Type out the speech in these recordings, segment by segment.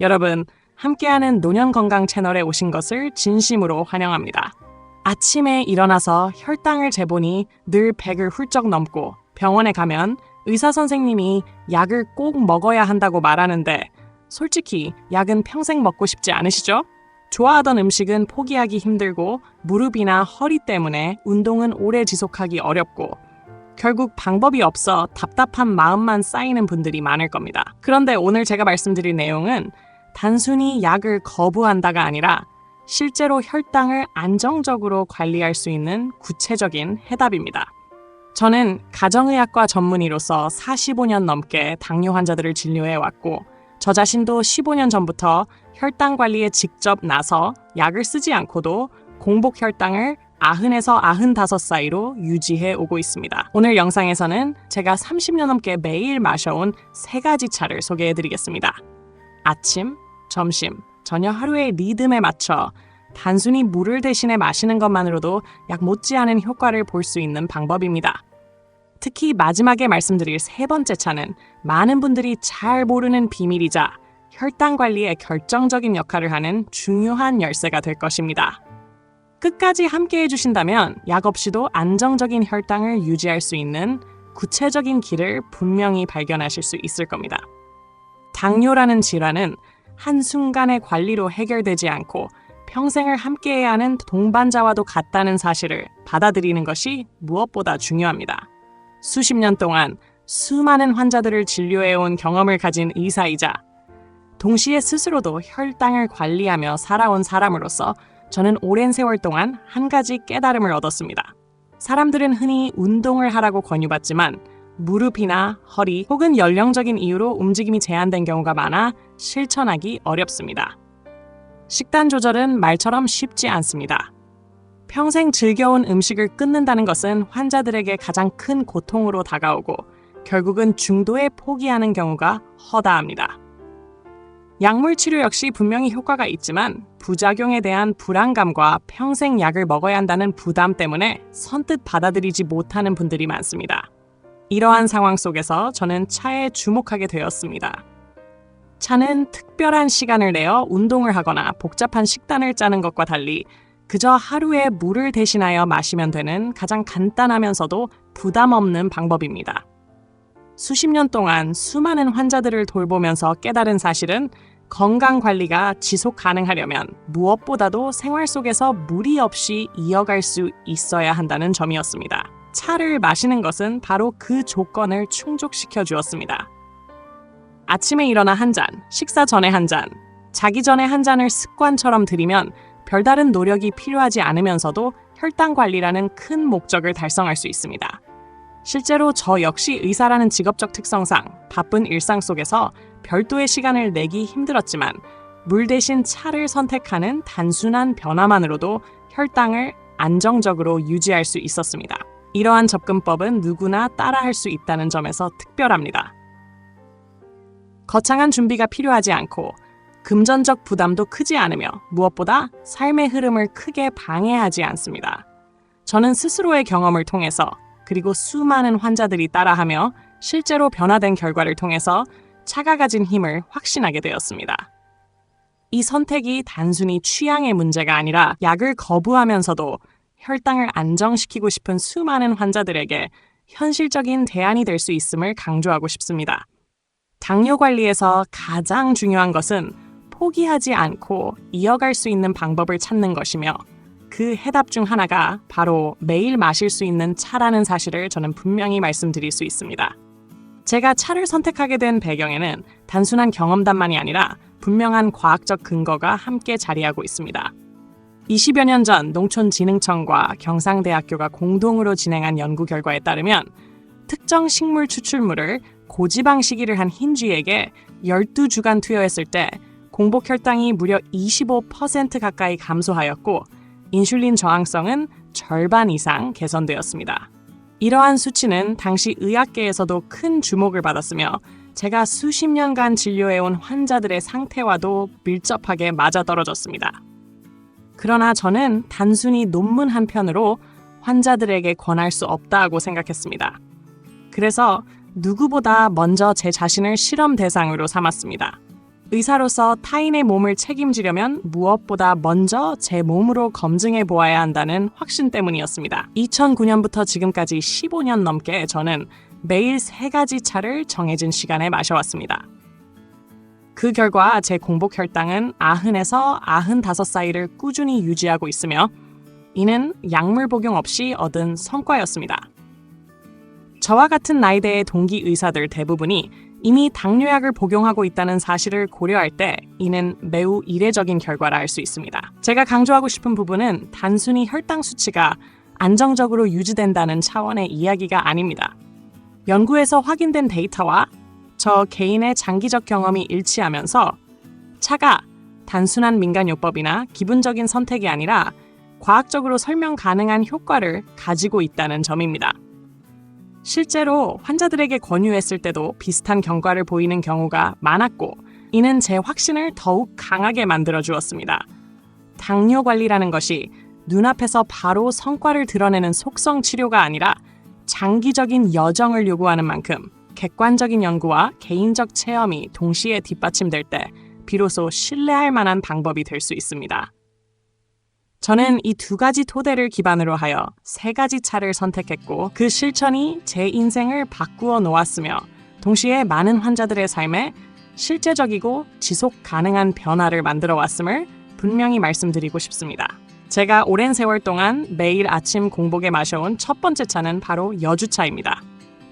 여러분, 함께하는 노년건강 채널에 오신 것을 진심으로 환영합니다. 아침에 일어나서 혈당을 재보니 늘 100을 훌쩍 넘고 병원에 가면 의사 선생님이 약을 꼭 먹어야 한다고 말하는데 솔직히 약은 평생 먹고 싶지 않으시죠? 좋아하던 음식은 포기하기 힘들고 무릎이나 허리 때문에 운동은 오래 지속하기 어렵고 결국 방법이 없어 답답한 마음만 쌓이는 분들이 많을 겁니다. 그런데 오늘 제가 말씀드릴 내용은 단순히 약을 거부한다가 아니라 실제로 혈당을 안정적으로 관리할 수 있는 구체적인 해답입니다. 저는 가정의학과 전문의로서 45년 넘게 당뇨 환자들을 진료해왔고 저 자신도 15년 전부터 혈당 관리에 직접 나서 약을 쓰지 않고도 공복 혈당을 90에서 95 사이로 유지해 오고 있습니다. 오늘 영상에서는 제가 30년 넘게 매일 마셔온 3가지 차를 소개해 드리겠습니다. 아침, 점심, 저녁 하루의 리듬에 맞춰 단순히 물을 대신에 마시는 것만으로도 약 못지않은 효과를 볼 수 있는 방법입니다. 특히 마지막에 말씀드릴 3번째 차는 많은 분들이 잘 모르는 비밀이자 혈당 관리에 결정적인 역할을 하는 중요한 열쇠가 될 것입니다. 끝까지 함께 해주신다면 약 없이도 안정적인 혈당을 유지할 수 있는 구체적인 길을 분명히 발견하실 수 있을 겁니다. 당뇨라는 질환은 한순간의 관리로 해결되지 않고 평생을 함께해야 하는 동반자와도 같다는 사실을 받아들이는 것이 무엇보다 중요합니다. 수십 년 동안 수많은 환자들을 진료해온 경험을 가진 의사이자 동시에 스스로도 혈당을 관리하며 살아온 사람으로서 저는 오랜 세월 동안 한 가지 깨달음을 얻었습니다. 사람들은 흔히 운동을 하라고 권유받지만 무릎이나 허리 혹은 연령적인 이유로 움직임이 제한된 경우가 많아 실천하기 어렵습니다. 식단 조절은 말처럼 쉽지 않습니다. 평생 즐겨온 음식을 끊는다는 것은 환자들에게 가장 큰 고통으로 다가오고 결국은 중도에 포기하는 경우가 허다합니다. 약물 치료 역시 분명히 효과가 있지만 부작용에 대한 불안감과 평생 약을 먹어야 한다는 부담 때문에 선뜻 받아들이지 못하는 분들이 많습니다. 이러한 상황 속에서 저는 차에 주목하게 되었습니다. 차는 특별한 시간을 내어 운동을 하거나 복잡한 식단을 짜는 것과 달리 그저 하루에 물을 대신하여 마시면 되는 가장 간단하면서도 부담 없는 방법입니다. 수십 년 동안 수많은 환자들을 돌보면서 깨달은 사실은 건강관리가 지속 가능하려면 무엇보다도 생활 속에서 무리 없이 이어갈 수 있어야 한다는 점이었습니다. 차를 마시는 것은 바로 그 조건을 충족시켜 주었습니다. 아침에 일어나 한 잔, 식사 전에 한 잔, 자기 전에 한 잔을 습관처럼 들이면 별다른 노력이 필요하지 않으면서도 혈당 관리라는 큰 목적을 달성할 수 있습니다. 실제로 저 역시 의사라는 직업적 특성상 바쁜 일상 속에서 별도의 시간을 내기 힘들었지만 물 대신 차를 선택하는 단순한 변화만으로도 혈당을 안정적으로 유지할 수 있었습니다. 이러한 접근법은 누구나 따라할 수 있다는 점에서 특별합니다. 거창한 준비가 필요하지 않고 금전적 부담도 크지 않으며 무엇보다 삶의 흐름을 크게 방해하지 않습니다. 저는 스스로의 경험을 통해서 그리고 수많은 환자들이 따라하며 실제로 변화된 결과를 통해서 차가 가진 힘을 확신하게 되었습니다. 이 선택이 단순히 취향의 문제가 아니라 약을 거부하면서도 혈당을 안정시키고 싶은 수많은 환자들에게 현실적인 대안이 될 수 있음을 강조하고 싶습니다. 당뇨 관리에서 가장 중요한 것은 포기하지 않고 이어갈 수 있는 방법을 찾는 것이며 그 해답 중 하나가 바로 매일 마실 수 있는 차라는 사실을 저는 분명히 말씀드릴 수 있습니다. 제가 차를 선택하게 된 배경에는 단순한 경험담만이 아니라 분명한 과학적 근거가 함께 자리하고 있습니다. 20여 년 전 농촌진흥청과 경상대학교가 공동으로 진행한 연구 결과에 따르면 특정 식물 추출물을 고지방 시기를 한 흰쥐에게 12주간 투여했을 때 공복 혈당이 무려 25% 가까이 감소하였고 인슐린 저항성은 절반 이상 개선되었습니다. 이러한 수치는 당시 의학계에서도 큰 주목을 받았으며 제가 수십 년간 진료해온 환자들의 상태와도 밀접하게 맞아떨어졌습니다. 그러나 저는 단순히 논문 한 편으로 환자들에게 권할 수 없다고 생각했습니다. 그래서 누구보다 먼저 제 자신을 실험 대상으로 삼았습니다. 의사로서 타인의 몸을 책임지려면 무엇보다 먼저 제 몸으로 검증해 보아야 한다는 확신 때문이었습니다. 2009년부터 지금까지 15년 넘게 저는 매일 3가지 차를 정해진 시간에 마셔왔습니다. 그 결과 제 공복 혈당은 90에서 95 사이를 꾸준히 유지하고 있으며 이는 약물 복용 없이 얻은 성과였습니다. 저와 같은 나이대의 동기 의사들 대부분이 이미 당뇨약을 복용하고 있다는 사실을 고려할 때 이는 매우 이례적인 결과라 할 수 있습니다. 제가 강조하고 싶은 부분은 단순히 혈당 수치가 안정적으로 유지된다는 차원의 이야기가 아닙니다. 연구에서 확인된 데이터와 저 개인의 장기적 경험이 일치하면서 차가 단순한 민간요법이나 기분적인 선택이 아니라 과학적으로 설명 가능한 효과를 가지고 있다는 점입니다. 실제로 환자들에게 권유했을 때도 비슷한 경과를 보이는 경우가 많았고 이는 제 확신을 더욱 강하게 만들어 주었습니다. 당뇨 관리라는 것이 눈앞에서 바로 성과를 드러내는 속성 치료가 아니라 장기적인 여정을 요구하는 만큼 객관적인 연구와 개인적 체험이 동시에 뒷받침될 때 비로소 신뢰할 만한 방법이 될 수 있습니다. 저는 이 2가지 토대를 기반으로 하여 3가지 차를 선택했고 그 실천이 제 인생을 바꾸어 놓았으며 동시에 많은 환자들의 삶에 실제적이고 지속 가능한 변화를 만들어 왔음을 분명히 말씀드리고 싶습니다. 제가 오랜 세월 동안 매일 아침 공복에 마셔온 첫 번째 차는 바로 여주차입니다.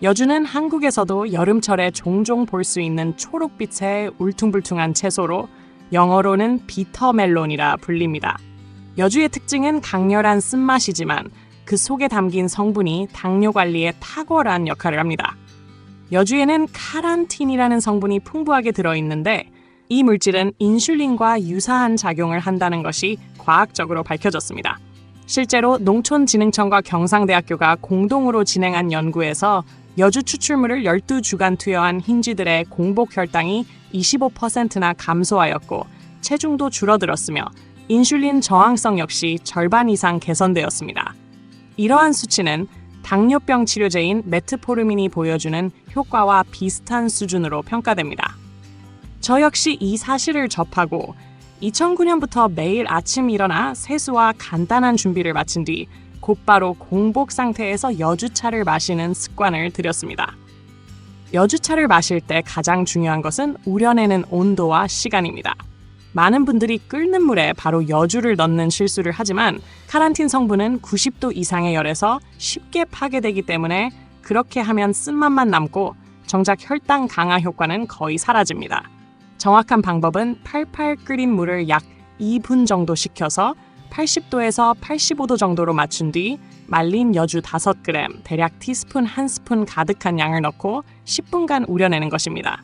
여주는 한국에서도 여름철에 종종 볼 수 있는 초록빛의 울퉁불퉁한 채소로 영어로는 비터멜론이라 불립니다. 여주의 특징은 강렬한 쓴맛이지만 그 속에 담긴 성분이 당뇨 관리에 탁월한 역할을 합니다. 여주에는 카란틴이라는 성분이 풍부하게 들어있는데 이 물질은 인슐린과 유사한 작용을 한다는 것이 과학적으로 밝혀졌습니다. 실제로 농촌진흥청과 경상대학교가 공동으로 진행한 연구에서 여주 추출물을 12주간 투여한 흰쥐들의 공복 혈당이 25%나 감소하였고 체중도 줄어들었으며 인슐린 저항성 역시 절반 이상 개선되었습니다. 이러한 수치는 당뇨병 치료제인 메트포르민이 보여주는 효과와 비슷한 수준으로 평가됩니다. 저 역시 이 사실을 접하고 2009년부터 매일 아침 일어나 세수와 간단한 준비를 마친 뒤 곧바로 공복 상태에서 여주차를 마시는 습관을 들였습니다. 여주차를 마실 때 가장 중요한 것은 우려내는 온도와 시간입니다. 많은 분들이 끓는 물에 바로 여주를 넣는 실수를 하지만 카란틴 성분은 90도 이상의 열에서 쉽게 파괴되기 때문에 그렇게 하면 쓴맛만 남고 정작 혈당 강화 효과는 거의 사라집니다. 정확한 방법은 팔팔 끓인 물을 약 2분 정도 식혀서 80도에서 85도 정도로 맞춘 뒤 말린 여주 5g, 대략 티스푼 1스푼 가득한 양을 넣고 10분간 우려내는 것입니다.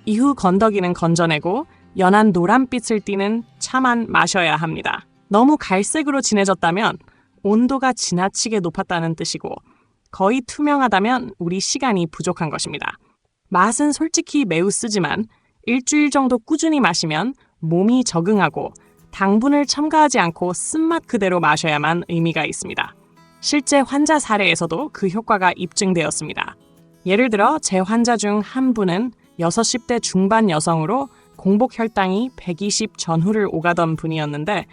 이후 건더기는 건져내고 연한 노란빛을 띠는 차만 마셔야 합니다. 너무 갈색으로 진해졌다면 온도가 지나치게 높았다는 뜻이고 거의 투명하다면 우리 시간이 부족한 것입니다. 맛은 솔직히 매우 쓰지만 일주일 정도 꾸준히 마시면 몸이 적응하고 당분을 첨가하지 않고 쓴맛 그대로 마셔야만 의미가 있습니다. 실제 환자 사례에서도 그 효과가 입증되었습니다. 예를 들어 제 환자 중 한 분은 60대 중반 여성으로 공복 혈당이 120 전후를 오가던 분이었는데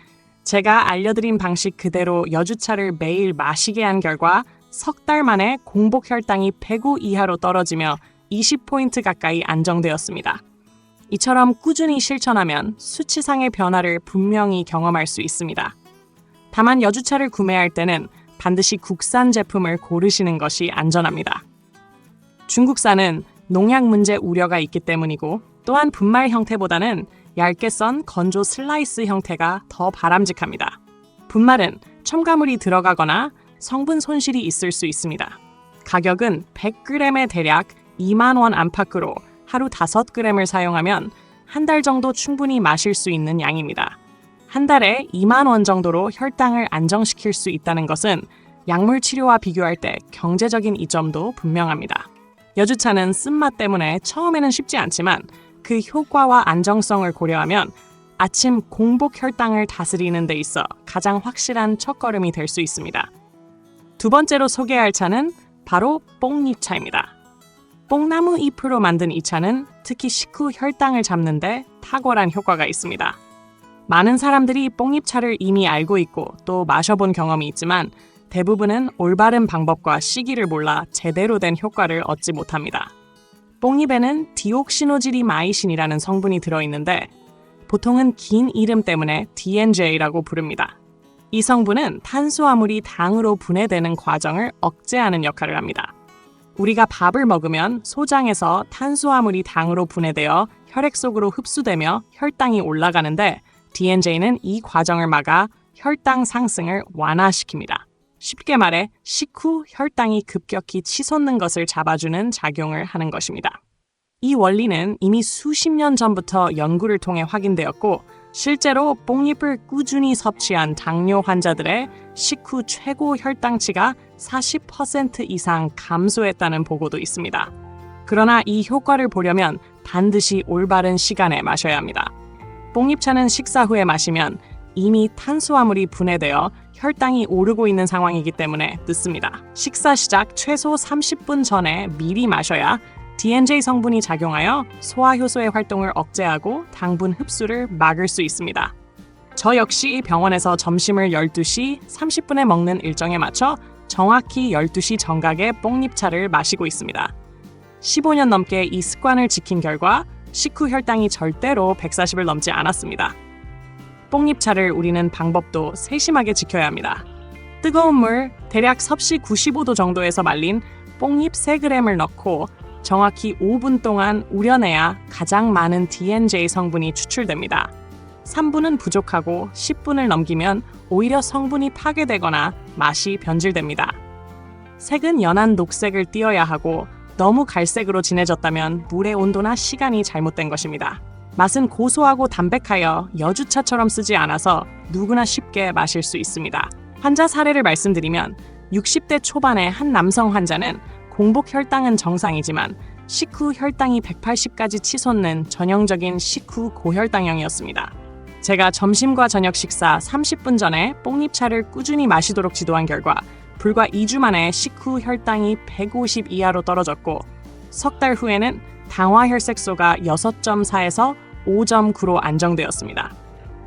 제가 알려드린 방식 그대로 여주차를 매일 마시게 한 결과 석 달 만에 공복 혈당이 105 이하로 떨어지며 20포인트 가까이 안정되었습니다. 이처럼 꾸준히 실천하면 수치상의 변화를 분명히 경험할 수 있습니다. 다만 여주차를 구매할 때는 반드시 국산 제품을 고르시는 것이 안전합니다. 중국산은 농약 문제 우려가 있기 때문이고 또한 분말 형태보다는 얇게 썬 건조 슬라이스 형태가 더 바람직합니다. 분말은 첨가물이 들어가거나 성분 손실이 있을 수 있습니다. 가격은 100g에 대략 2만 원 안팎으로 하루 5g을 사용하면 한 달 정도 충분히 마실 수 있는 양입니다. 한 달에 2만 원 정도로 혈당을 안정시킬 수 있다는 것은 약물 치료와 비교할 때 경제적인 이점도 분명합니다. 여주차는 쓴맛 때문에 처음에는 쉽지 않지만 그 효과와 안정성을 고려하면 아침 공복 혈당을 다스리는 데 있어 가장 확실한 첫걸음이 될 수 있습니다. 두 번째로 소개할 차는 바로 뽕잎차입니다. 뽕나무 잎으로 만든 이 차는 특히 식후 혈당을 잡는데 탁월한 효과가 있습니다. 많은 사람들이 뽕잎차를 이미 알고 있고 또 마셔본 경험이 있지만 대부분은 올바른 방법과 시기를 몰라 제대로 된 효과를 얻지 못합니다. 뽕잎에는 디옥시노지리마이신이라는 성분이 들어있는데 보통은 긴 이름 때문에 DNJ라고 부릅니다. 이 성분은 탄수화물이 당으로 분해되는 과정을 억제하는 역할을 합니다. 우리가 밥을 먹으면 소장에서 탄수화물이 당으로 분해되어 혈액 속으로 흡수되며 혈당이 올라가는데 DNJ는 이 과정을 막아 혈당 상승을 완화시킵니다. 쉽게 말해 식후 혈당이 급격히 치솟는 것을 잡아주는 작용을 하는 것입니다. 이 원리는 이미 수십 년 전부터 연구를 통해 확인되었고 실제로 뽕잎을 꾸준히 섭취한 당뇨 환자들의 식후 최고 혈당치가 40% 이상 감소했다는 보고도 있습니다. 그러나 이 효과를 보려면 반드시 올바른 시간에 마셔야 합니다. 뽕잎차는 식사 후에 마시면 이미 탄수화물이 분해되어 혈당이 오르고 있는 상황이기 때문에 늦습니다. 식사 시작 최소 30분 전에 미리 마셔야 DNJ 성분이 작용하여 소화효소의 활동을 억제하고 당분 흡수를 막을 수 있습니다. 저 역시 병원에서 점심을 12시 30분에 먹는 일정에 맞춰 정확히 12시 정각에 뽕잎차를 마시고 있습니다. 15년 넘게 이 습관을 지킨 결과 식후 혈당이 절대로 140을 넘지 않았습니다. 뽕잎차를 우리는 방법도 세심하게 지켜야 합니다. 뜨거운 물 대략 섭씨 95도 정도에서 말린 뽕잎 3g을 넣고 정확히 5분 동안 우려내야 가장 많은 DNJ 성분이 추출됩니다. 3분은 부족하고 10분을 넘기면 오히려 성분이 파괴되거나 맛이 변질됩니다. 색은 연한 녹색을 띄어야 하고 너무 갈색으로 진해졌다면 물의 온도나 시간이 잘못된 것입니다. 맛은 고소하고 담백하여 여주차처럼 쓰지 않아서 누구나 쉽게 마실 수 있습니다. 환자 사례를 말씀드리면 60대 초반의 한 남성 환자는 공복 혈당은 정상이지만 식후 혈당이 180까지 치솟는 전형적인 식후 고혈당형이었습니다. 제가 점심과 저녁 식사 30분 전에 뽕잎차를 꾸준히 마시도록 지도한 결과 불과 2주 만에 식후 혈당이 150 이하로 떨어졌고 석 달 후에는 당화혈색소가 6.4에서 5.9로 안정되었습니다.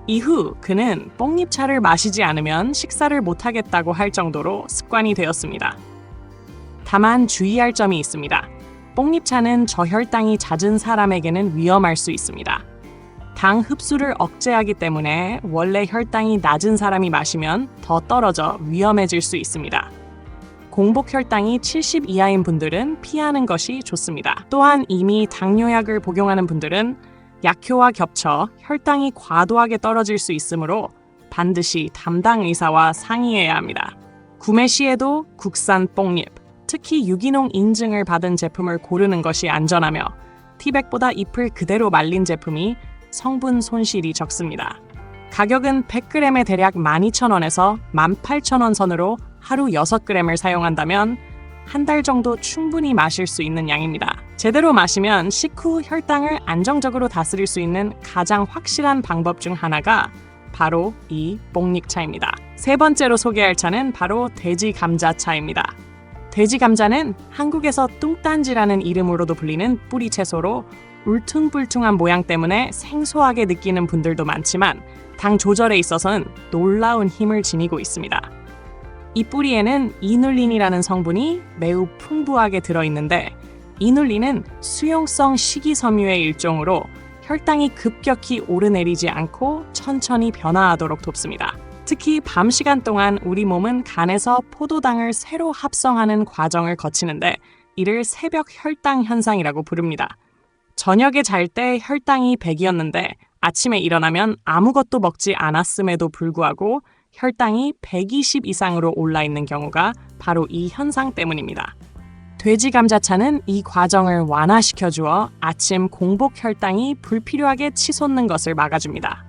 이후 그는 뽕잎차를 마시지 않으면 식사를 못하겠다고 할 정도로 습관이 되었습니다. 다만 주의할 점이 있습니다. 뽕잎차는 저혈당이 잦은 사람에게는 위험할 수 있습니다. 당 흡수를 억제하기 때문에 원래 혈당이 낮은 사람이 마시면 더 떨어져 위험해질 수 있습니다. 공복 혈당이 70 이하인 분들은 피하는 것이 좋습니다. 또한 이미 당뇨약을 복용하는 분들은 약효와 겹쳐 혈당이 과도하게 떨어질 수 있으므로 반드시 담당 의사와 상의해야 합니다. 구매 시에도 국산 뽕잎, 특히 유기농 인증을 받은 제품을 고르는 것이 안전하며 티백보다 잎을 그대로 말린 제품이 성분 손실이 적습니다. 가격은 100g에 대략 12,000원에서 18,000원 선으로 하루 6g을 사용한다면 한 달 정도 충분히 마실 수 있는 양입니다. 제대로 마시면 식후 혈당을 안정적으로 다스릴 수 있는 가장 확실한 방법 중 하나가 바로 이 뽕잎차입니다. 세 번째로 소개할 차는 바로 돼지 감자차입니다. 돼지 감자는 한국에서 뚱딴지라는 이름으로도 불리는 뿌리 채소로 울퉁불퉁한 모양 때문에 생소하게 느끼는 분들도 많지만 당 조절에 있어서는 놀라운 힘을 지니고 있습니다. 이 뿌리에는 이눌린이라는 성분이 매우 풍부하게 들어있는데 이눌린은 수용성 식이섬유의 일종으로 혈당이 급격히 오르내리지 않고 천천히 변화하도록 돕습니다. 특히 밤 시간 동안 우리 몸은 간에서 포도당을 새로 합성하는 과정을 거치는데 이를 새벽 혈당 현상이라고 부릅니다. 저녁에 잘 때 혈당이 100이었는데 아침에 일어나면 아무것도 먹지 않았음에도 불구하고 혈당이 120 이상으로 올라 있는 경우가 바로 이 현상 때문입니다. 돼지 감자차는 이 과정을 완화시켜 주어 아침 공복 혈당이 불필요하게 치솟는 것을 막아줍니다.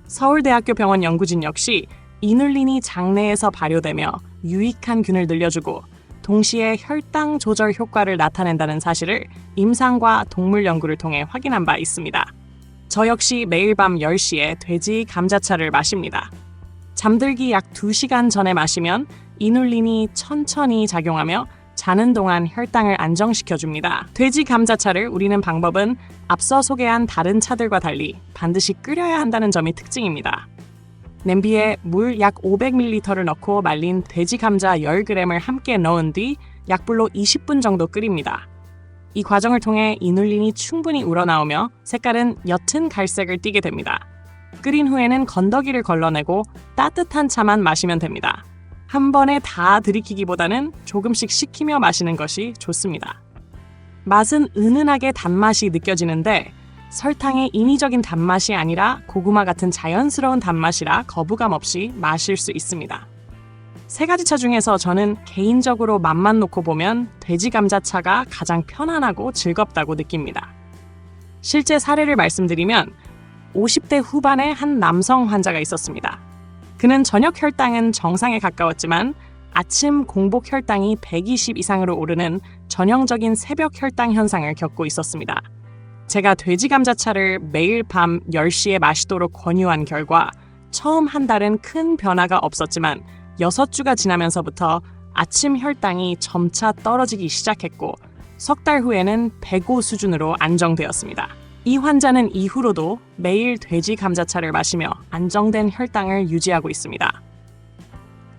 서울대학교 병원 연구진 역시 이눌린이 장내에서 발효되며 유익한 균을 늘려주고 동시에 혈당 조절 효과를 나타낸다는 사실을 임상과 동물 연구를 통해 확인한 바 있습니다. 저 역시 매일 밤 10시에 돼지 감자차를 마십니다. 잠들기 약 2시간 전에 마시면 이눌린이 천천히 작용하며 자는 동안 혈당을 안정시켜줍니다. 돼지 감자차를 우리는 방법은 앞서 소개한 다른 차들과 달리 반드시 끓여야 한다는 점이 특징입니다. 냄비에 물 약 500ml를 넣고 말린 돼지 감자 10g을 함께 넣은 뒤 약불로 20분 정도 끓입니다. 이 과정을 통해 이눌린이 충분히 우러나오며 색깔은 옅은 갈색을 띠게 됩니다. 끓인 후에는 건더기를 걸러내고 따뜻한 차만 마시면 됩니다. 한 번에 다 들이키기보다는 조금씩 식히며 마시는 것이 좋습니다. 맛은 은은하게 단맛이 느껴지는데 설탕의 인위적인 단맛이 아니라 고구마 같은 자연스러운 단맛이라 거부감 없이 마실 수 있습니다. 세 가지 차 중에서 저는 개인적으로 맛만 놓고 보면 돼지 감자차가 가장 편안하고 즐겁다고 느낍니다. 실제 사례를 말씀드리면 50대 후반의 한 남성 환자가 있었습니다. 그는 저녁 혈당은 정상에 가까웠지만 아침 공복 혈당이 120 이상으로 오르는 전형적인 새벽 혈당 현상을 겪고 있었습니다. 제가 돼지 감자차를 매일 밤 10시에 마시도록 권유한 결과 처음 한 달은 큰 변화가 없었지만 6주가 지나면서부터 아침 혈당이 점차 떨어지기 시작했고 석 달 후에는 105 수준으로 안정되었습니다. 이 환자는 이후로도 매일 돼지 감자차를 마시며 안정된 혈당을 유지하고 있습니다.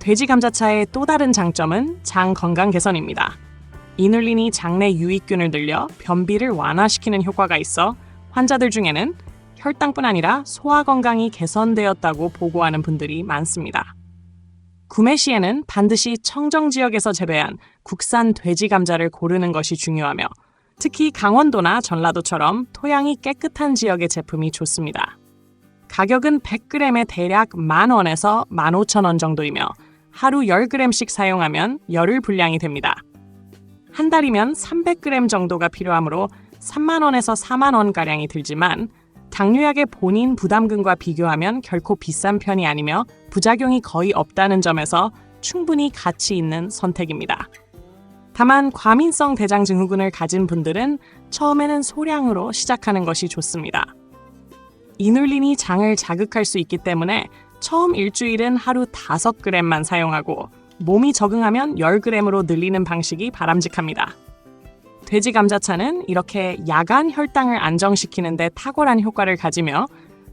돼지 감자차의 또 다른 장점은 장 건강 개선입니다. 이눌린이 장내 유익균을 늘려 변비를 완화시키는 효과가 있어 환자들 중에는 혈당뿐 아니라 소화 건강이 개선되었다고 보고하는 분들이 많습니다. 구매 시에는 반드시 청정 지역에서 재배한 국산 돼지 감자를 고르는 것이 중요하며 특히 강원도나 전라도처럼 토양이 깨끗한 지역의 제품이 좋습니다. 가격은 100g에 대략 10,000원에서 15,000원 정도이며 하루 10g씩 사용하면 열흘 분량이 됩니다. 한 달이면 300g 정도가 필요하므로 30,000원에서 40,000원가량이 들지만 당뇨약의 본인 부담금과 비교하면 결코 비싼 편이 아니며 부작용이 거의 없다는 점에서 충분히 가치 있는 선택입니다. 다만 과민성 대장 증후군을 가진 분들은 처음에는 소량으로 시작하는 것이 좋습니다. 이눌린이 장을 자극할 수 있기 때문에 처음 일주일은 하루 5g만 사용하고 몸이 적응하면 10g으로 늘리는 방식이 바람직합니다. 돼지 감자차는 이렇게 야간 혈당을 안정시키는 데 탁월한 효과를 가지며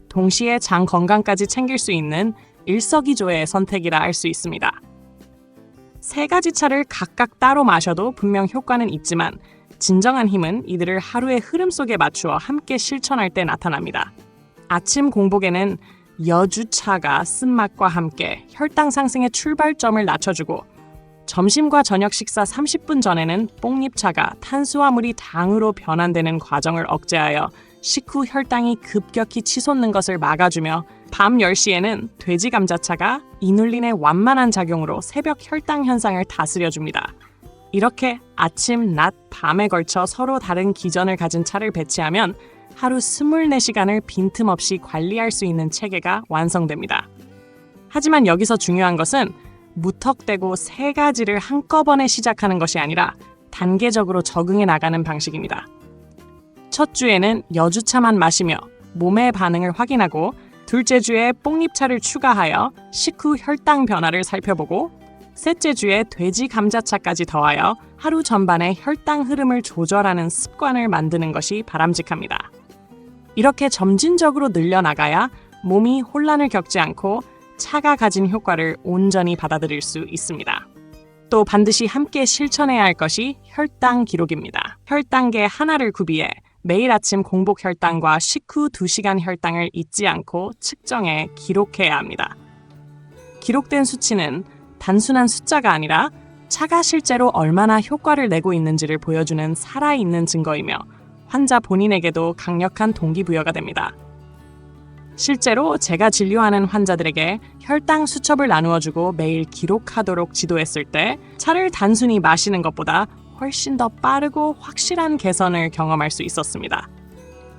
동시에 장 건강까지 챙길 수 있는 일석이조의 선택이라 할 수 있습니다. 세 가지 차를 각각 따로 마셔도 분명 효과는 있지만 진정한 힘은 이들을 하루의 흐름 속에 맞추어 함께 실천할 때 나타납니다. 아침 공복에는 여주차가 쓴맛과 함께 혈당 상승의 출발점을 낮춰주고 점심과 저녁 식사 30분 전에는 뽕잎차가 탄수화물이 당으로 변환되는 과정을 억제하여 식후 혈당이 급격히 치솟는 것을 막아주며 밤 10시에는 돼지 감자차가 이눌린의 완만한 작용으로 새벽 혈당 현상을 다스려줍니다. 이렇게 아침, 낮, 밤에 걸쳐 서로 다른 기전을 가진 차를 배치하면 하루 24시간을 빈틈없이 관리할 수 있는 체계가 완성됩니다. 하지만 여기서 중요한 것은 무턱대고 세 가지를 한꺼번에 시작하는 것이 아니라 단계적으로 적응해 나가는 방식입니다. 첫 주에는 여주차만 마시며 몸의 반응을 확인하고 둘째 주에 뽕잎차를 추가하여 식후 혈당 변화를 살펴보고 셋째 주에 돼지 감자차까지 더하여 하루 전반의 혈당 흐름을 조절하는 습관을 만드는 것이 바람직합니다. 이렇게 점진적으로 늘려나가야 몸이 혼란을 겪지 않고 차가 가진 효과를 온전히 받아들일 수 있습니다. 또 반드시 함께 실천해야 할 것이 혈당 기록입니다. 혈당계 하나를 구비해 매일 아침 공복 혈당과 식후 2시간 혈당을 잊지 않고 측정해 기록해야 합니다. 기록된 수치는 단순한 숫자가 아니라 차가 실제로 얼마나 효과를 내고 있는지를 보여주는 살아있는 증거이며 환자 본인에게도 강력한 동기부여가 됩니다. 실제로 제가 진료하는 환자들에게 혈당 수첩을 나누어주고 매일 기록하도록 지도했을 때 차를 단순히 마시는 것보다 훨씬 더 빠르고 확실한 개선을 경험할 수 있었습니다.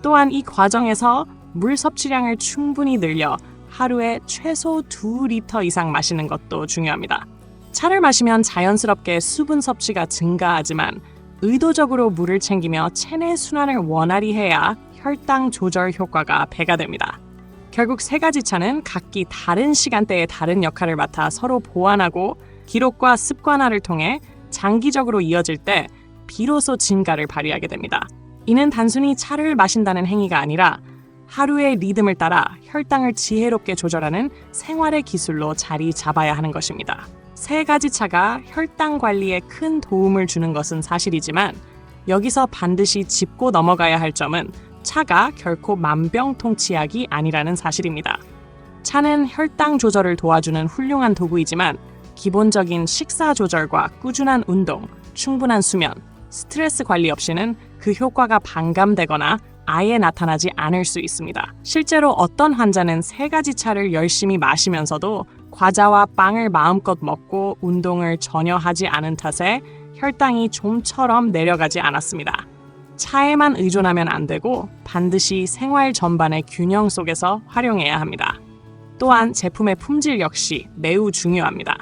또한 이 과정에서 물 섭취량을 충분히 늘려 하루에 최소 2리터 이상 마시는 것도 중요합니다. 차를 마시면 자연스럽게 수분 섭취가 증가하지만 의도적으로 물을 챙기며 체내 순환을 원활히 해야 혈당 조절 효과가 배가 됩니다. 결국 세 가지 차는 각기 다른 시간대에 다른 역할을 맡아 서로 보완하고 기록과 습관화를 통해 장기적으로 이어질 때 비로소 진가를 발휘하게 됩니다. 이는 단순히 차를 마신다는 행위가 아니라 하루의 리듬을 따라 혈당을 지혜롭게 조절하는 생활의 기술로 자리 잡아야 하는 것입니다. 세 가지 차가 혈당 관리에 큰 도움을 주는 것은 사실이지만 여기서 반드시 짚고 넘어가야 할 점은 차가 결코 만병통치약이 아니라는 사실입니다. 차는 혈당 조절을 도와주는 훌륭한 도구이지만 기본적인 식사 조절과 꾸준한 운동, 충분한 수면, 스트레스 관리 없이는 그 효과가 반감되거나 아예 나타나지 않을 수 있습니다. 실제로 어떤 환자는 세 가지 차를 열심히 마시면서도 과자와 빵을 마음껏 먹고 운동을 전혀 하지 않은 탓에 혈당이 좀처럼 내려가지 않았습니다. 차에만 의존하면 안 되고 반드시 생활 전반의 균형 속에서 활용해야 합니다. 또한 제품의 품질 역시 매우 중요합니다.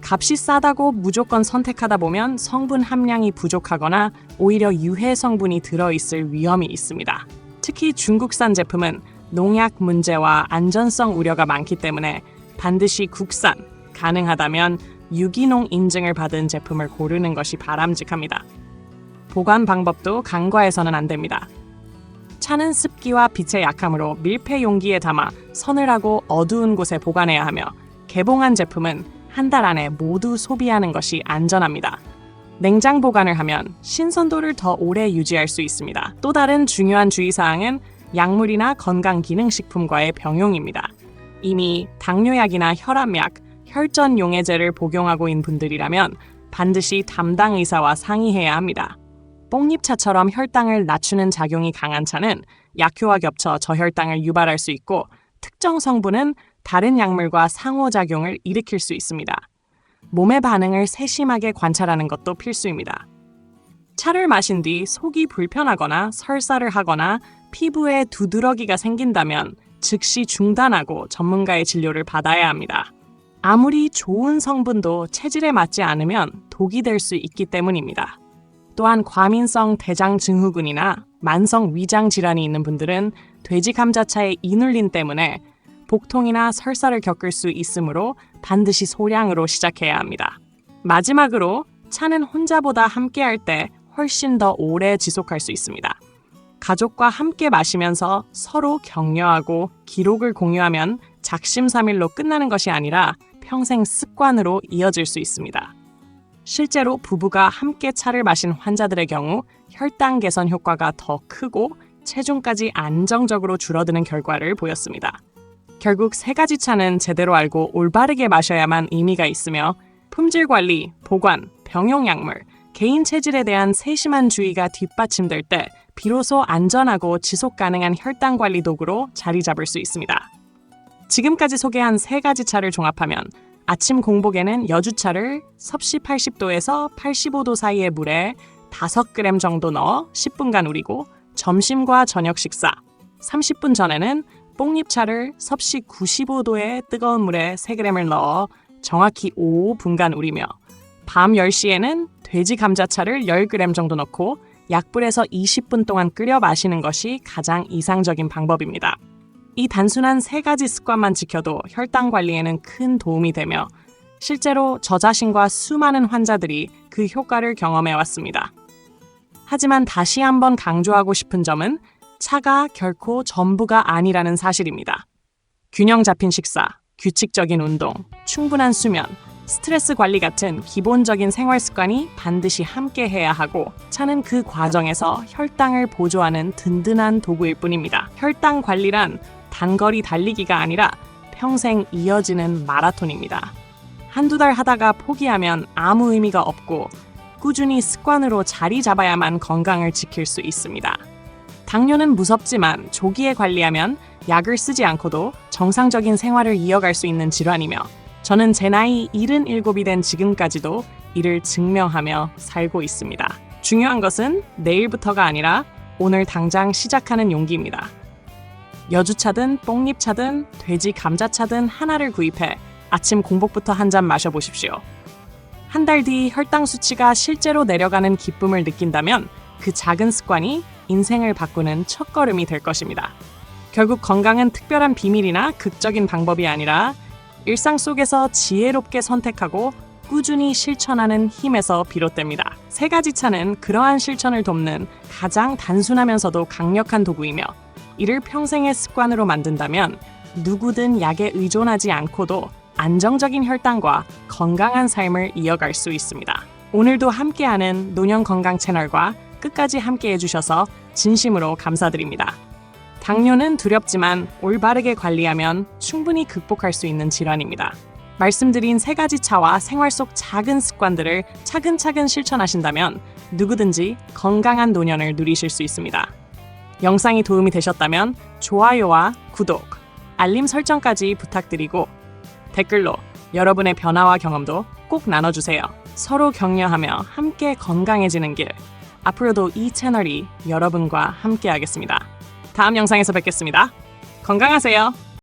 값이 싸다고 무조건 선택하다 보면 성분 함량이 부족하거나 오히려 유해 성분이 들어있을 위험이 있습니다. 특히 중국산 제품은 농약 문제와 안전성 우려가 많기 때문에 반드시 국산, 가능하다면 유기농 인증을 받은 제품을 고르는 것이 바람직합니다. 보관 방법도 간과해서는 안 됩니다. 차는 습기와 빛의 약함으로 밀폐 용기에 담아 서늘하고 어두운 곳에 보관해야 하며 개봉한 제품은 한 달 안에 모두 소비하는 것이 안전합니다. 냉장 보관을 하면 신선도를 더 오래 유지할 수 있습니다. 또 다른 중요한 주의사항은 약물이나 건강기능식품과의 병용입니다. 이미 당뇨약이나 혈압약, 혈전용해제를 복용하고 있는 분들이라면 반드시 담당 의사와 상의해야 합니다. 뽕잎차처럼 혈당을 낮추는 작용이 강한 차는 약효와 겹쳐 저혈당을 유발할 수 있고 특정 성분은 다른 약물과 상호작용을 일으킬 수 있습니다. 몸의 반응을 세심하게 관찰하는 것도 필수입니다. 차를 마신 뒤 속이 불편하거나 설사를 하거나 피부에 두드러기가 생긴다면 즉시 중단하고 전문가의 진료를 받아야 합니다. 아무리 좋은 성분도 체질에 맞지 않으면 독이 될 수 있기 때문입니다. 또한 과민성 대장 증후군이나 만성 위장 질환이 있는 분들은 돼지 감자차의 이눌린 때문에 복통이나 설사를 겪을 수 있으므로 반드시 소량으로 시작해야 합니다. 마지막으로 차는 혼자보다 함께할 때 훨씬 더 오래 지속할 수 있습니다. 가족과 함께 마시면서 서로 격려하고 기록을 공유하면 작심삼일로 끝나는 것이 아니라 평생 습관으로 이어질 수 있습니다. 실제로 부부가 함께 차를 마신 환자들의 경우 혈당 개선 효과가 더 크고 체중까지 안정적으로 줄어드는 결과를 보였습니다. 결국 세 가지 차는 제대로 알고 올바르게 마셔야만 의미가 있으며 품질 관리, 보관, 병용 약물, 개인 체질에 대한 세심한 주의가 뒷받침될 때 비로소 안전하고 지속 가능한 혈당 관리 도구로 자리 잡을 수 있습니다. 지금까지 소개한 세 가지 차를 종합하면 아침 공복에는 여주차를 섭씨 80도에서 85도 사이의 물에 5g 정도 넣어 10분간 우리고 점심과 저녁 식사, 30분 전에는 뽕잎차를 섭씨 95도의 뜨거운 물에 3g을 넣어 정확히 5분간 우리며 밤 10시에는 돼지 감자차를 10g 정도 넣고 약불에서 20분 동안 끓여 마시는 것이 가장 이상적인 방법입니다. 이 단순한 세 가지 습관만 지켜도 혈당 관리에는 큰 도움이 되며 실제로 저 자신과 수많은 환자들이 그 효과를 경험해 왔습니다. 하지만 다시 한번 강조하고 싶은 점은 차가 결코 전부가 아니라는 사실입니다. 균형 잡힌 식사, 규칙적인 운동, 충분한 수면, 스트레스 관리 같은 기본적인 생활 습관이 반드시 함께 해야 하고 차는 그 과정에서 혈당을 보조하는 든든한 도구일 뿐입니다. 혈당 관리란 단거리 달리기가 아니라 평생 이어지는 마라톤입니다. 한두 달 하다가 포기하면 아무 의미가 없고 꾸준히 습관으로 자리 잡아야만 건강을 지킬 수 있습니다. 당뇨는 무섭지만 조기에 관리하면 약을 쓰지 않고도 정상적인 생활을 이어갈 수 있는 질환이며 저는 제 나이 77이 된 지금까지도 이를 증명하며 살고 있습니다. 중요한 것은 내일부터가 아니라 오늘 당장 시작하는 용기입니다. 여주차든 뽕잎차든 돼지 감자차든 하나를 구입해 아침 공복부터 한 잔 마셔보십시오. 한 달 뒤 혈당 수치가 실제로 내려가는 기쁨을 느낀다면 그 작은 습관이 인생을 바꾸는 첫걸음이 될 것입니다. 결국 건강은 특별한 비밀이나 극적인 방법이 아니라 일상 속에서 지혜롭게 선택하고 꾸준히 실천하는 힘에서 비롯됩니다. 세 가지 차는 그러한 실천을 돕는 가장 단순하면서도 강력한 도구이며 이를 평생의 습관으로 만든다면 누구든 약에 의존하지 않고도 안정적인 혈당과 건강한 삶을 이어갈 수 있습니다. 오늘도 함께하는 노년 건강 채널과 끝까지 함께 해주셔서 진심으로 감사드립니다. 당뇨는 두렵지만 올바르게 관리하면 충분히 극복할 수 있는 질환입니다. 말씀드린 세 가지 차와 생활 속 작은 습관들을 차근차근 실천하신다면 누구든지 건강한 노년을 누리실 수 있습니다. 영상이 도움이 되셨다면 좋아요와 구독, 알림 설정까지 부탁드리고 댓글로 여러분의 변화와 경험도 꼭 나눠주세요. 서로 격려하며 함께 건강해지는 길, 앞으로도 이 채널이 여러분과 함께하겠습니다. 다음 영상에서 뵙겠습니다. 건강하세요.